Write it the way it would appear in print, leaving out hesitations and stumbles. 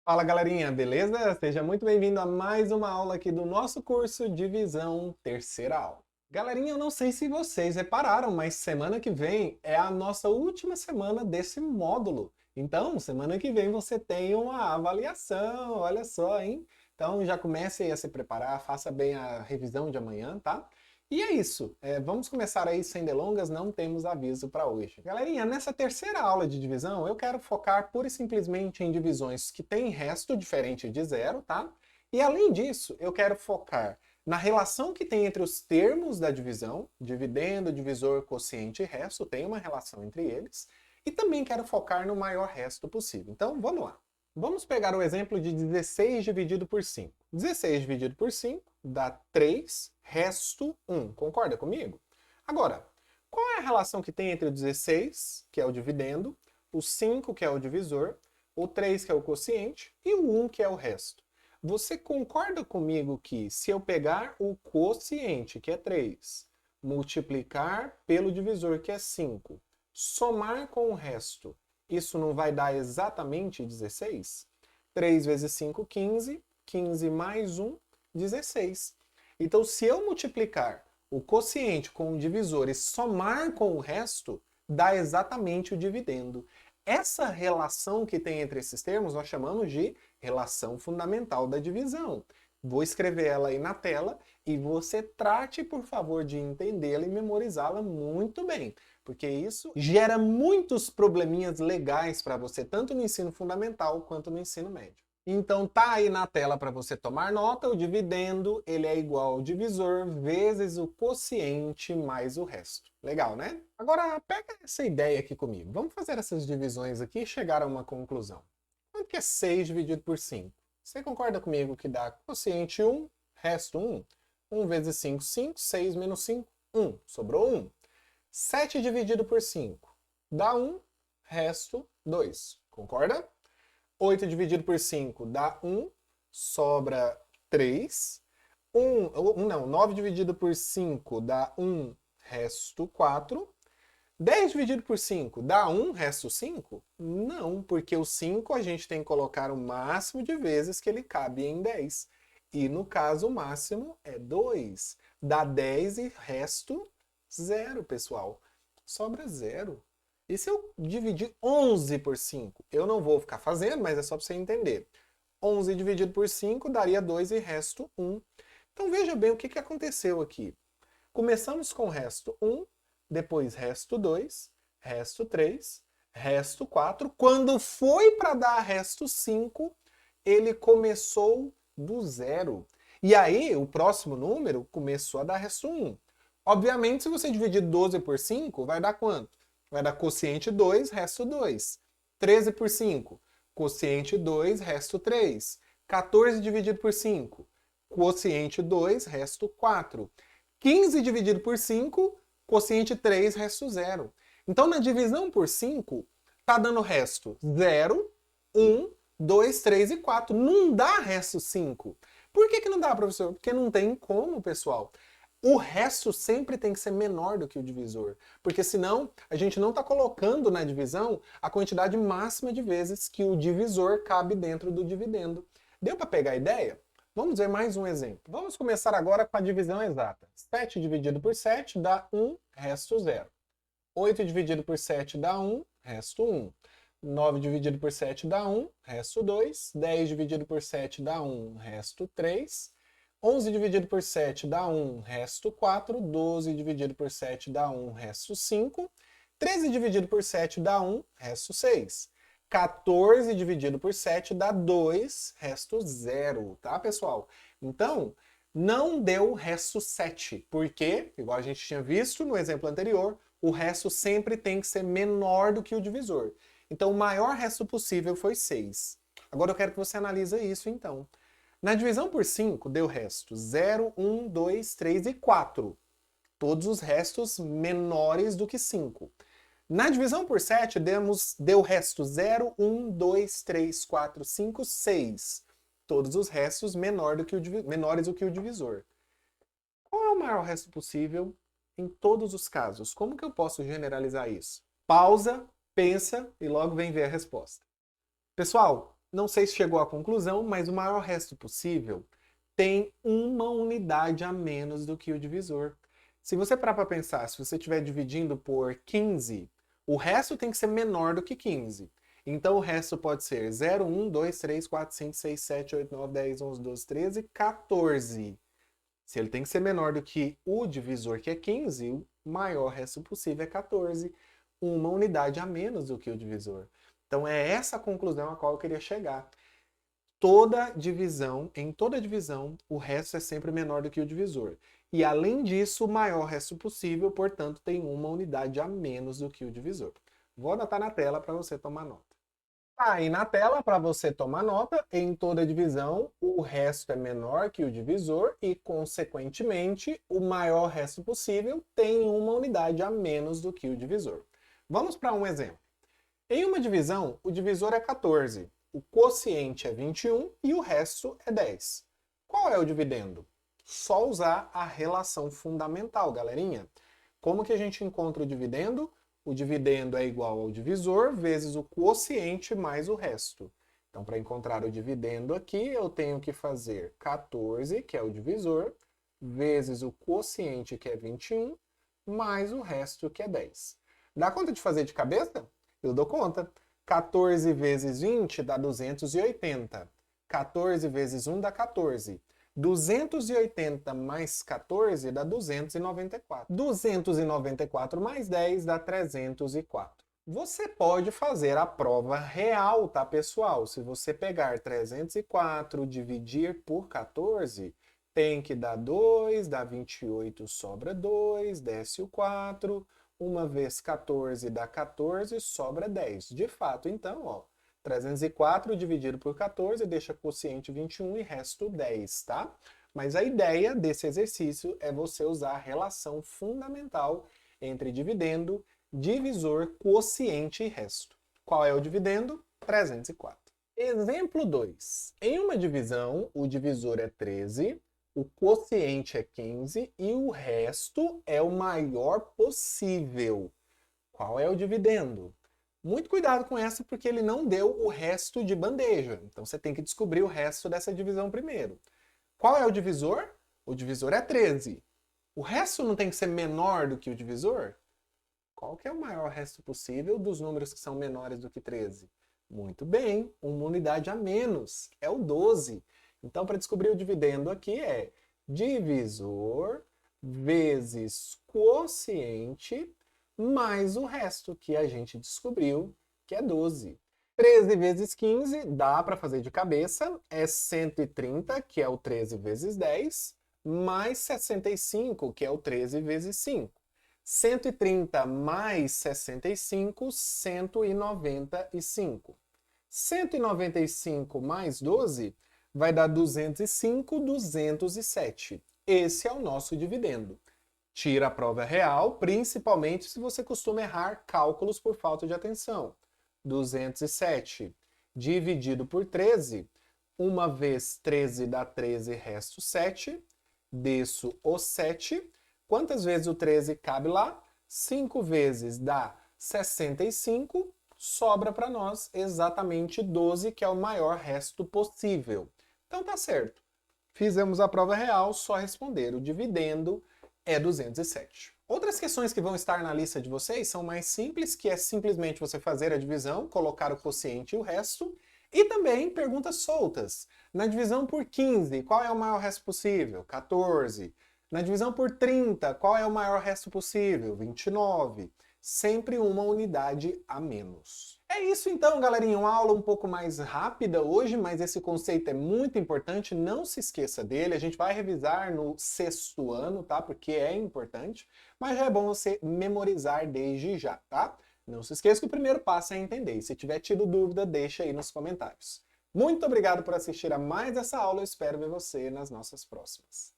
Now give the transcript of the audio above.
Fala galerinha, beleza? Seja muito bem-vindo a mais uma aula aqui do nosso curso Divisão Terceira Aula. Galerinha, eu não sei se vocês repararam, mas semana que vem é a nossa última semana desse módulo. Então, semana que vem você tem uma avaliação, olha só, hein? Então já comece aí a se preparar, faça bem a revisão de amanhã, tá? E é isso. Vamos começar aí sem delongas, não temos aviso para hoje. Galerinha, nessa terceira aula de divisão, eu quero focar pura e simplesmente em divisões que têm resto diferente de zero, tá? E além disso, eu quero focar na relação que tem entre os termos da divisão, dividendo, divisor, quociente e resto, tem uma relação entre eles. E também quero focar no maior resto possível. Então, vamos lá. Vamos pegar o exemplo de 16 dividido por 5. 16 dividido por 5 dá 3, resto 1. Concorda comigo? Agora, qual é a relação que tem entre o 16, que é o dividendo, o 5, que é o divisor, o 3, que é o quociente, e o 1, que é o resto? Você concorda comigo que se eu pegar o quociente, que é 3, multiplicar pelo divisor, que é 5, somar com o resto, isso não vai dar exatamente 16? 3 vezes 5, 15. 15 mais 1, 16. Então, se eu multiplicar o quociente com o divisor e somar com o resto, dá exatamente o dividendo. Essa relação que tem entre esses termos nós chamamos de relação fundamental da divisão. Vou escrever ela aí na tela e você trate, por favor, de entendê-la e memorizá-la muito bem, porque isso gera muitos probleminhas legais para você, tanto no ensino fundamental quanto no ensino médio. Então tá aí na tela para você tomar nota, o dividendo ele é igual ao divisor vezes o quociente mais o resto. Legal, né? Agora pega essa ideia aqui comigo. Vamos fazer essas divisões aqui e chegar a uma conclusão. Quanto que é 6 dividido por 5? Você concorda comigo que dá quociente 1, resto 1? 1 vezes 5, 5. 6 menos 5, 1. Sobrou 1. 7 dividido por 5 dá 1, resto 2. Concorda? 8 dividido por 5 dá 1, sobra 3. 9 dividido por 5 dá 1, resto 4. 10 dividido por 5 dá 1, resto 5? Não, porque o 5 a gente tem que colocar o máximo de vezes que ele cabe em 10. E no caso, o máximo é 2. Dá 10 e resto 0, pessoal. Sobra 0. E se eu dividir 11 por 5? Eu não vou ficar fazendo, mas é só para você entender. 11 dividido por 5 daria 2 e resto 1. Então veja bem o que aconteceu aqui. Começamos com resto 1, depois resto 2, resto 3, resto 4. Quando foi para dar resto 5, ele começou do zero. E aí, o próximo número começou a dar resto 1. Obviamente, se você dividir 12 por 5, vai dar quanto? Vai dar quociente 2, resto 2. 13 por 5, quociente 2, resto 3. 14 dividido por 5, quociente 2, resto 4. 15 dividido por 5, quociente 3, resto 0. Então, na divisão por 5, está dando resto 0, 1, 2, 3 e 4. Não dá resto 5. Por que não dá, professor? Porque não tem como, pessoal. O resto sempre tem que ser menor do que o divisor, porque senão a gente não está colocando na divisão a quantidade máxima de vezes que o divisor cabe dentro do dividendo. Deu para pegar a ideia? Vamos ver mais um exemplo. Vamos começar agora com a divisão exata. 7 dividido por 7 dá 1, resto 0. 8 dividido por 7 dá 1, resto 1. 9 dividido por 7 dá 1, resto 2. 10 dividido por 7 dá 1, resto 3. 11 dividido por 7 dá 1, resto 4. 12 dividido por 7 dá 1, resto 5. 13 dividido por 7 dá 1, resto 6. 14 dividido por 7 dá 2, resto 0, tá, pessoal? Então, não deu resto 7, porque, igual a gente tinha visto no exemplo anterior, o resto sempre tem que ser menor do que o divisor. Então, o maior resto possível foi 6. Agora eu quero que você analise isso, então. Na divisão por 5, deu resto 0, 1, 2, 3 e 4. Todos os restos menores do que 5. Na divisão por 7, deu resto 0, 1, 2, 3, 4, 5, 6. Todos os restos menores do que o divisor. Qual é o maior resto possível em todos os casos? Como que eu posso generalizar isso? Pausa, pensa e logo vem ver a resposta. Pessoal, Não sei se chegou à conclusão, mas o maior resto possível tem uma unidade a menos do que o divisor. Se você parar para pensar, se você estiver dividindo por 15, o resto tem que ser menor do que 15. Então o resto pode ser 0, 1, 2, 3, 4, 5, 6, 7, 8, 9, 10, 11, 12, 13, 14. Se ele tem que ser menor do que o divisor, que é 15, o maior resto possível é 14. Uma unidade a menos do que o divisor. Então é essa a conclusão a qual eu queria chegar. Em toda divisão, o resto é sempre menor do que o divisor. E além disso, o maior resto possível, portanto, tem uma unidade a menos do que o divisor. Vou anotar na tela para você tomar nota. Aí na tela, para você tomar nota, em toda divisão, o resto é menor que o divisor e, consequentemente, o maior resto possível tem uma unidade a menos do que o divisor. Vamos para um exemplo. Em uma divisão, o divisor é 14, o quociente é 21 e o resto é 10. Qual é o dividendo? Só usar a relação fundamental, galerinha. Como que a gente encontra o dividendo? O dividendo é igual ao divisor vezes o quociente mais o resto. Então, para encontrar o dividendo aqui, eu tenho que fazer 14, que é o divisor, vezes o quociente, que é 21, mais o resto, que é 10. Dá conta de fazer de cabeça? Eu dou conta. 14 vezes 20 dá 280. 14 vezes 1 dá 14. 280 mais 14 dá 294. 294 mais 10 dá 304. Você pode fazer a prova real, tá, pessoal? Se você pegar 304, dividir por 14, tem que dar 2, dá 28, sobra 2, desce o 4. 1 vezes 14 dá 14, sobra 10. De fato, então, ó, 304 dividido por 14 deixa quociente 21 e resto 10, tá? Mas a ideia desse exercício é você usar a relação fundamental entre dividendo, divisor, quociente e resto. Qual é o dividendo? 304. Exemplo 2. Em uma divisão, o divisor é 13, o quociente é 15 e o resto é o maior possível. Qual é o dividendo? Muito cuidado com essa porque ele não deu o resto de bandeja. Então você tem que descobrir o resto dessa divisão primeiro. Qual é o divisor? O divisor é 13. O resto não tem que ser menor do que o divisor? Qual que é o maior resto possível dos números que são menores do que 13? Muito bem, uma unidade a menos, é o 12. Então, para descobrir o dividendo aqui é divisor vezes quociente mais o resto, que a gente descobriu, que é 12. 13 vezes 15, dá para fazer de cabeça, é 130, que é o 13 vezes 10, mais 65, que é o 13 vezes 5. 130 mais 65, 195. 195 mais 12 vai dar 205, 207. Esse é o nosso dividendo. Tira a prova real, principalmente se você costuma errar cálculos por falta de atenção. 207 dividido por 13, 1 vezes 13 dá 13, resto 7. Desço o 7. Quantas vezes o 13 cabe lá? 5 vezes dá 65. Sobra para nós exatamente 12, que é o maior resto possível. Então tá certo. Fizemos a prova real, só responder. O dividendo é 207. Outras questões que vão estar na lista de vocês são mais simples, que é simplesmente você fazer a divisão, colocar o quociente e o resto. E também perguntas soltas. Na divisão por 15, qual é o maior resto possível? 14. Na divisão por 30, qual é o maior resto possível? 29. Sempre uma unidade a menos. É isso então, galerinha. Uma aula um pouco mais rápida hoje, mas esse conceito é muito importante. Não se esqueça dele. A gente vai revisar no 6º ano, tá? Porque é importante. Mas já é bom você memorizar desde já, tá? Não se esqueça que o primeiro passo é entender. E se tiver tido dúvida, deixa aí nos comentários. Muito obrigado por assistir a mais essa aula. Eu espero ver você nas nossas próximas.